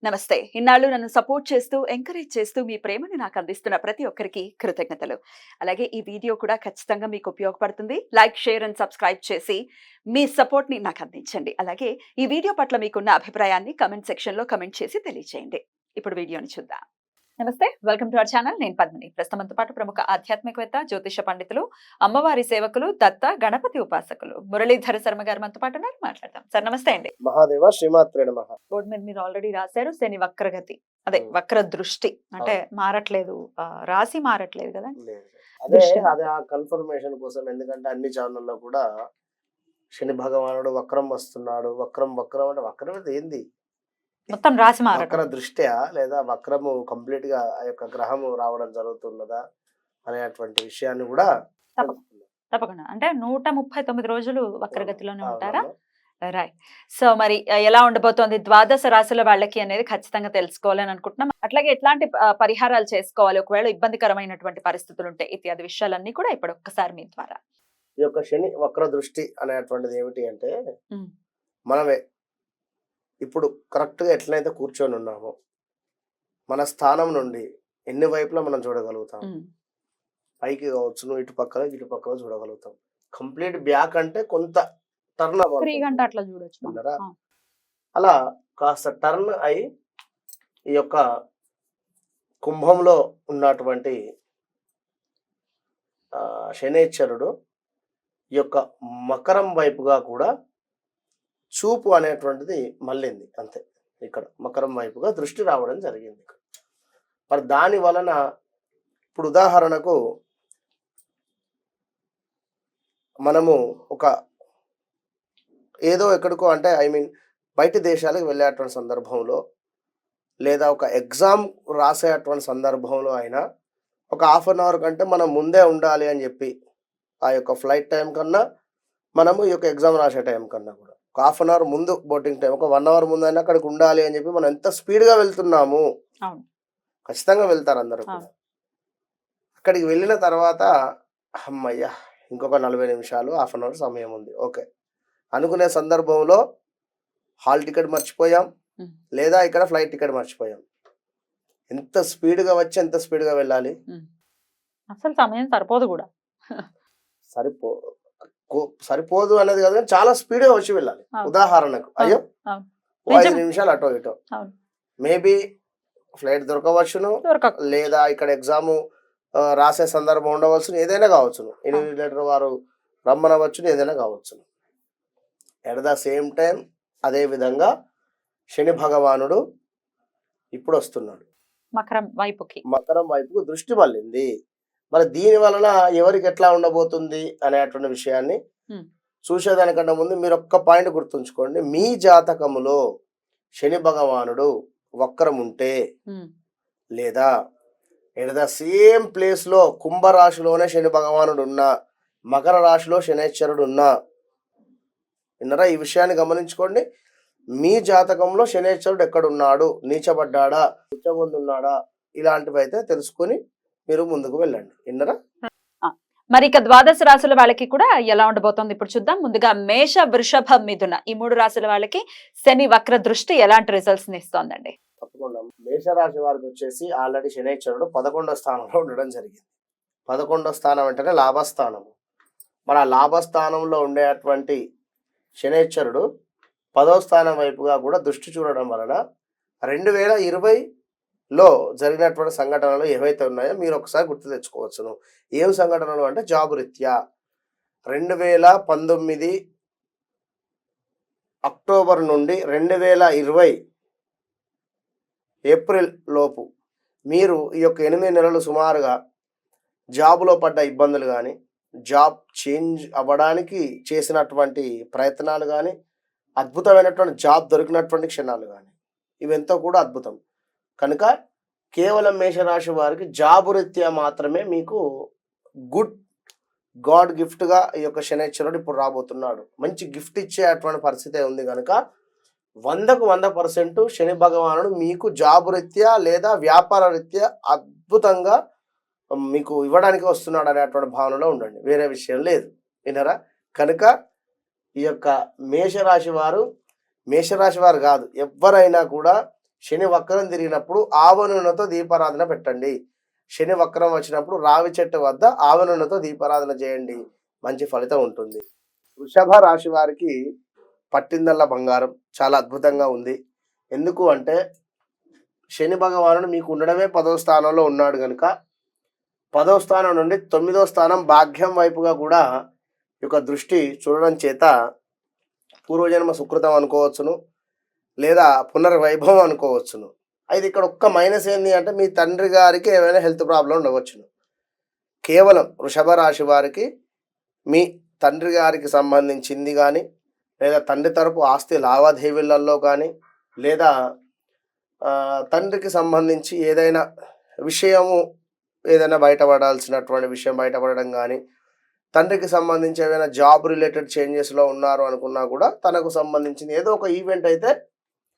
నమస్తే. ఇన్నాళ్ళు నన్ను సపోర్ట్ చేస్తూ, ఎంకరేజ్ చేస్తూ మీ ప్రేమని నాకు అందిస్తున్న ప్రతి ఒక్కరికి కృతజ్ఞతలు. అలాగే ఈ వీడియో కూడా ఖచ్చితంగా మీకు ఉపయోగపడుతుంది. లైక్, షేర్ అండ్ సబ్స్క్రైబ్ చేసి మీ సపోర్ట్‌ని నాకు అందించండి. అలాగే ఈ వీడియో పట్ల మీకున్న అభిప్రాయాన్ని కామెంట్ సెక్షన్‌లో కామెంట్ చేసి తెలియజేయండి. ఇప్పుడు వీడియోని చూద్దాం. నమస్తే. Welcome to our channel. నేను పద్మిని. ప్రస్తుతం మనతో పాటు ప్రముఖ ఆధ్యాత్మికవేత్త, జ్యోతిష పండితులు, అమ్మవారి సేవకులు, దత్త, గణపతి ఉపాసకులు మురళీధర శర్మ గారు మనతో పాటు ఉన్నారు. మాట్లాడదాం. సార్ నమస్తే అండి. మహాదేవ శ్రీమాత్రే నమః. బోర్డు మీద మీరు ఆల్రెడీ రాశారు శని వక్రగతి, అదే వక్ర దృష్టి అంటే మారట్లేదు, రాశి మారట్లేదు కదా. లేదు. అదే ఆ కన్ఫర్మేషన్ కోసం, ఎందుకంటే అన్ని ఛానల్లో కూడా శని భగవానుడు వక్రం వస్తున్నాడు, వక్రం అంటే వక్రం అయితే ఏంది, మొత్తం రాశి వక్ర మారట్లేదు. దృష్ట్యా లేదా వక్రము కంప్లీట్ గా ఆ యొక్క గ్రహము రావడం జరుగుతున్నదా అనేటువంటి విషయాన్ని కూడా తెలుసుకుందాం. తప్పకుండా. అంటే 139 రోజులు వక్రగతిలోనే ఉంటారా? అవునమ్మా. రైట్. సో మరి ఎలా ఉండబోతోంది ద్వాదశ రాశుల వాళ్ళకి అనేది ఖచ్చితంగా తెలుసుకోవాలని అనుకుంటున్నాం. అట్లాగే ఎట్లాంటి పరిహారాలు చేసుకోవాలి ఒకవేళ ఇబ్బందికరమైనటువంటి పరిస్థితులు ఉంటే, ఇత్యాది విషయాలన్నీ కూడా ఇప్పుడు ఒక్కసారి మీ ద్వారా. ఈ యొక్క శని వక్ర దృష్టి అనేటువంటిది ఏమిటి అంటే, ఉమ్, మనమే ఇప్పుడు కరెక్ట్ గా ఎట్లయితే కూర్చొని ఉన్నామో మన స్థానం నుండి ఎన్ని వైపులా మనం చూడగలుగుతాం. ఉమ్, పైకి కావచ్చును, ఇటు పక్కల చూడగలుగుతాం. కంప్లీట్ బ్యాక్ అంటే కొంత టర్న్ 3 గంట అట్లా చూడొచ్చు మనం. ఉన్నారా? ఆ, అలా కాస్త టర్న్ అయి ఈ యొక్క కుంభంలో ఉన్నటువంటి శనేశ్వరుడు ఈ యొక్క మకరం వైపుగా కూడా చూపు అనేటువంటిది మళ్ళింది. అంతే, ఇక్కడ మకరం వైపుగా దృష్టి రావడం జరిగింది. మరి దాని వలన ఇప్పుడు ఉదాహరణకు మనము ఒక ఏదో ఎక్కడికో అంటే బయట దేశాలకు వెళ్ళేటువంటి సందర్భంలో, లేదా ఒక ఎగ్జామ్ రాసేటువంటి సందర్భంలో అయినా ఒక హాఫ్ అన్ అవర్ కంటే మనం ముందే ఉండాలి అని చెప్పి, ఆ యొక్క ఫ్లైట్ టైం కన్నా మనము ఈ యొక్క ఎగ్జామ్ రాసే టైం కన్నా కూడా ఒక హాఫ్ అన్ అవర్ ముందు, బోర్డింగ్ టైం ఒక 1 అవర్ ముందైనా అక్కడికి ఉండాలి అని చెప్పి మనం ఎంత స్పీడ్గా వెళ్తున్నాము. అవును. ఖచ్చితంగా వెళ్తారు అందరూ కూడా. అక్కడికి వెళ్ళిన తర్వాత అమ్మయ్య ఇంకొక 40 నిమిషాలు, హాఫ్ అన్ అవర్ సమయం ఉంది, ఓకే అనుకునే సందర్భంలో హాల్ టికెట్ మర్చిపోయాం, లేదా ఇక్కడ ఫ్లైట్ టికెట్ మర్చిపోయాం. ఎంత స్పీడ్గా వచ్చి ఎంత స్పీడ్గా వెళ్ళాలి, అసలు సమయం సరిపోదు కూడా. సరిపోదు అనేది కాదు, కానీ చాలా స్పీడ్గా వచ్చి వెళ్ళాలి. అవును. ఉదాహరణకు అయ్యో అవును. ఓ 5 నిజమే. నిమిషాలు అటో ఇటో, అవును. మేబీ ఫ్లైట్ దొరకవచ్చును, దొరకక. లేదా ఇక్కడ ఎగ్జామ్ రాసే సందర్భం ఉండవచ్చును, ఏదైనా కావచ్చును, ఇన్విజిలేటర్ వారు రమ్మనవచ్చును, ఏదైనా కావచ్చును. ఎట్ ద సేమ్ టైం అదే విధంగా శని భగవానుడు ఇప్పుడు వస్తున్నాడు, మకరం వైపుకి. మకరం వైపుకు దృష్టి మళ్ళింది. మరి దీని వలన ఎవరికి ఎట్లా ఉండబోతుంది అనేటువంటి విషయాన్ని ఉమ్, చూసేదానికన్నా ముందు మీరు ఒక్క పాయింట్ గుర్తుంచుకోండి. మీ జాతకములో శని భగవానుడు వక్రం ఉంటే, ఉమ్, లేదా ఎట్ ద సేమ్ ప్లేస్లో కుంభరాశిలోనే శని భగవానుడు ఉన్నా, మకర రాశిలో శనేశ్వరుడు ఉన్నా, విన్నారా? ఈ విషయాన్ని గమనించుకోండి. మీ జాతకంలో శనేశ్వరుడు ఎక్కడున్నాడు, నీచబడ్డాడా, ఉచ్చబొందున్నాడా, ఇలాంటివి అయితే తెలుసుకొని మీరు ముందుకు వెళ్ళండి. విన్నారా? మరి ఇక ద్వాదశ రాశుల వాళ్ళకి కూడా ఎలా ఉండబోతోంది ఇప్పుడు చూద్దాం. ముందుగా మేష, వృషభ, మిథున ఈ 3 రాశుల వాళ్ళకి శని వక్ర దృష్టి ఎలాంటి రిజల్ట్స్ ని ఇస్తోందండి? తప్పకుండా మేషరాశి వారికి వచ్చేసి ఆల్రెడీ శనేశ్వరుడు 11వ స్థానంలో ఉండడం జరిగింది. 11వ స్థానం అంటేనే లాభస్థానము. మరి ఆ లాభస్థానంలో ఉండేటువంటి శనేశ్వరుడు 10వ స్థానం వైపుగా కూడా దృష్టి చూడడం వలన 2020లో జరిగినటువంటి సంఘటనలు ఏవైతే ఉన్నాయో మీరు ఒకసారి గుర్తు తెచ్చుకోవచ్చును. ఏం సంఘటనలు అంటే జాబు రీత్యా 2019 అక్టోబర్ నుండి 2020 ఏప్రిల్ లోపు మీరు ఈ యొక్క 8 నెలలు సుమారుగా జాబులో పడ్డ ఇబ్బందులు కానీ, జాబ్ చేంజ్ అవ్వడానికి చేసినటువంటి ప్రయత్నాలు కానీ, అద్భుతమైనటువంటి జాబ్ దొరికినటువంటి క్షణాలు కానీ, ఇవంతా కూడా అద్భుతం. కనుక కేవలం మేషరాశి వారికి జాబు రీత్యా మాత్రమే మీకు గుడ్ గాడ్ గిఫ్ట్గా ఈ యొక్క శనేశ్వరుడు ఇప్పుడు రాబోతున్నాడు. మంచి గిఫ్ట్ ఇచ్చే అటువంటి పరిస్థితి ఉంది. కనుక 100కు 100% శని భగవానుడు మీకు జాబు రీత్యా లేదా వ్యాపార రీత్యా అద్భుతంగా మీకు ఇవ్వడానికి వస్తున్నాడు అనేటువంటి భావనలో ఉండండి, వేరే విషయం లేదు. వినరా? కనుక ఈ యొక్క మేషరాశి వారు కాదు, ఎవరైనా కూడా శని వక్రం తిరిగినప్పుడు ఆవ నూనెతో దీపారాధన పెట్టండి. శని వక్రం వచ్చినప్పుడు రావి చెట్టు వద్ద ఆవ నూనెతో దీపారాధన చేయండి, మంచి ఫలితం ఉంటుంది. వృషభ రాశి వారికి పట్టిందల్లా బంగారం చాలా అద్భుతంగా ఉంది. ఎందుకు అంటే శని భగవానుడు మీకు ఉండడమే 10వ స్థానంలో ఉన్నాడు కనుక 10వ స్థానం నుండి 9వ స్థానం భాగ్యం వైపుగా కూడా ఈ యొక్క దృష్టి చూడడం చేత పూర్వజన్మ సుకృతం అనుకోవచ్చును, లేదా పునర్వైభవం అనుకోవచ్చును. అయితే ఇక్కడ ఒక్క మైనస్ ఏంటి అంటే మీ తండ్రి గారికి ఏమైనా హెల్త్ ప్రాబ్లం ఉండవచ్చును. కేవలం వృషభ రాశి వారికి మీ తండ్రి గారికి సంబంధించింది కానీ, లేదా తండ్రి తరపు ఆస్తి లావాదేవీలలో కానీ, లేదా తండ్రికి సంబంధించి ఏదైనా విషయము ఏదైనా బయటపడాల్సినటువంటి విషయం బయటపడడం కానీ, తండ్రికి సంబంధించి ఏదైనా జాబ్ రిలేటెడ్ చేంజెస్లో ఉన్నారు అనుకున్నా కూడా తనకు సంబంధించిన ఏదో ఒక ఈవెంట్ అయితే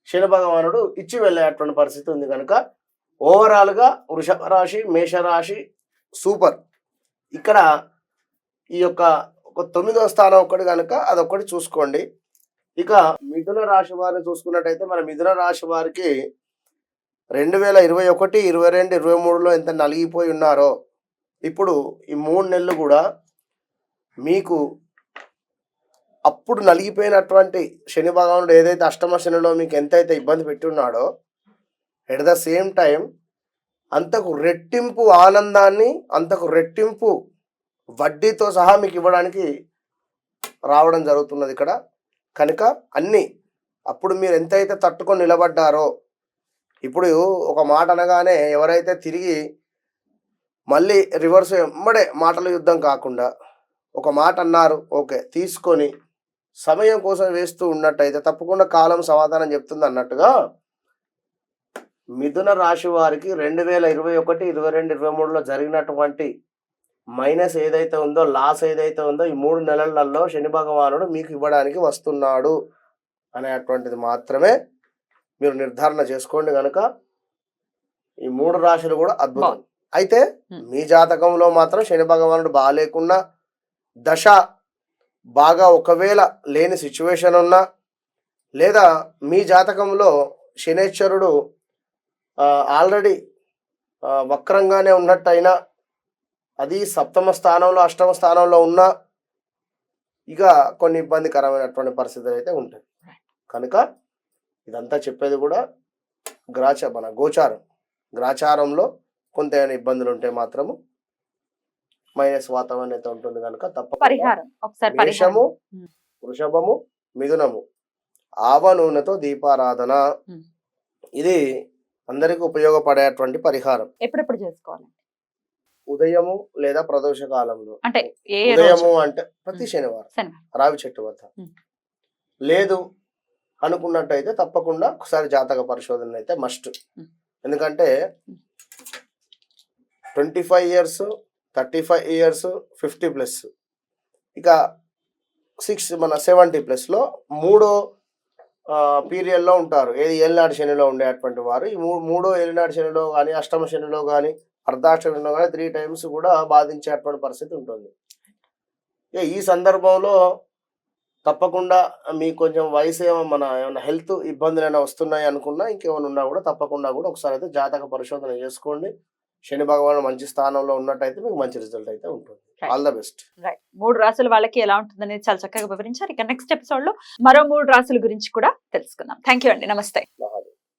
శని భగవానుడు ఇచ్చి వెళ్ళేటువంటి పరిస్థితి ఉంది. కనుక ఓవరాల్గా వృషభ రాశి మేషరాశి సూపర్. ఇక్కడ ఈ యొక్క ఒక 9వ స్థానం ఒకటి కనుక అదొకటి చూసుకోండి. ఇక మిథున రాశి వారిని చూసుకున్నట్టయితే మన మిథున రాశి వారికి 2021, 22, 23లో ఎంత నలిగిపోయి ఉన్నారో ఇప్పుడు ఈ 3 నెలలు కూడా మీకు అప్పుడు నలిగిపోయినటువంటి శని భగవానుడు ఏదైతే అష్టమ శనిలో మీకు ఎంతైతే ఇబ్బంది పెట్టి ఉన్నాడో ఎట్ ద సేమ్ టైం అంతకు రెట్టింపు ఆనందాన్ని, అంతకు రెట్టింపు వడ్డీతో సహా మీకు ఇవ్వడానికి రావడం జరుగుతున్నది ఇక్కడ. కనుక అన్నీ అప్పుడు మీరు ఎంతైతే తట్టుకొని నిలబడ్డారో ఇప్పుడు ఒక మాట అనగానే ఎవరైతే తిరిగి మళ్ళీ రివర్స్ ఎమ్మడే మాటల యుద్ధం కాకుండా ఒక మాట అన్నారు ఓకే తీసుకొని సమయం కోసం వేస్తూ ఉన్నట్టయితే తప్పకుండా కాలం సమాధానం చెప్తుంది అన్నట్టుగా మిథున రాశి వారికి 2021, 22, 23లో జరిగినటువంటి మైనస్ ఏదైతే ఉందో, లాస్ ఏదైతే ఉందో ఈ 3 నెలలలో శని భగవానుడు మీకు ఇవ్వడానికి వస్తున్నాడు అనేటువంటిది మాత్రమే మీరు నిర్ధారణ చేసుకోండి. కనుక ఈ 3 రాశులు కూడా అద్భుతం. అయితే మీ జాతకంలో మాత్రం శని భగవానుడు బాగాలేకున్నా, దశ బాగా ఒకవేళ లేని సిచ్యువేషన్ ఉన్నా, లేదా మీ జాతకంలో శనేశ్వరుడు ఆల్రెడీ వక్రంగానే ఉన్నట్టయినా, అది 7వ స్థానంలో 8వ స్థానంలో ఉన్నా ఇక కొన్ని ఇబ్బందికరమైనటువంటి పరిస్థితులు అయితే ఉంటాయి. కనుక ఇదంతా చెప్పేది కూడా గ్రాచారంలో కొంత ఏమైనా ఇబ్బందులు ఉంటే మాత్రము మైనస్ వాతావరణం అయితే ఉంటుంది. కనుక తప్పకుండా మేషము, వృషభము, మిథునము ఆవ నూనెతో దీపారాధన ఇది అందరికి ఉపయోగపడేటువంటి పరిహారం. ఎప్పుడెప్పుడు చేసుకోవాలి? ఉదయము లేదా ప్రదోష కాలంలో. అంటే ఉదయము అంటే ప్రతి శనివారం రావి చెట్టు వద్ద. లేదు అనుకున్నట్టయితే తప్పకుండా ఒకసారి జాతక పరిశోధన అయితే మస్ట్. ఎందుకంటే 25 years, 35 years, 50+, ఇక 70+లో 3వ పీరియడ్లో ఉంటారు. ఏది ఏలినాటి శనిలో ఉండేటువంటి వారు ఈ 3వ ఏలినాటి శనిలో కానీ, అష్టమ శనిలో కానీ, అర్ధాష్టమిలో కానీ 3 times కూడా బాధించేటువంటి పరిస్థితి ఉంటుంది. ఈ సందర్భంలో తప్పకుండా మీకు కొంచెం వయసు ఏమన్నా హెల్త్ ఇబ్బందులు ఏమైనా వస్తున్నాయి అనుకున్నా, ఇంకేమైనా ఉన్నా కూడా తప్పకుండా కూడా ఒకసారి అయితే జాతక పరిశోధన చేసుకోండి. శని భగవాన్ మంచి స్థానంలో ఉన్నట్టయితే మీకు మంచి రిజల్ట్ అయితే ఉంటుంది. All the best. రైట్. 3 రాశుల వాళ్ళకి ఎలా ఉంటుంది అనేది చాలా చక్కగా వివరించారు. ఇక నెక్స్ట్ ఎపిసోడ్ లో మరో 3 రాశుల గురించి కూడా తెలుసుకుందాం. థ్యాంక్ యూ అండి. నమస్తే.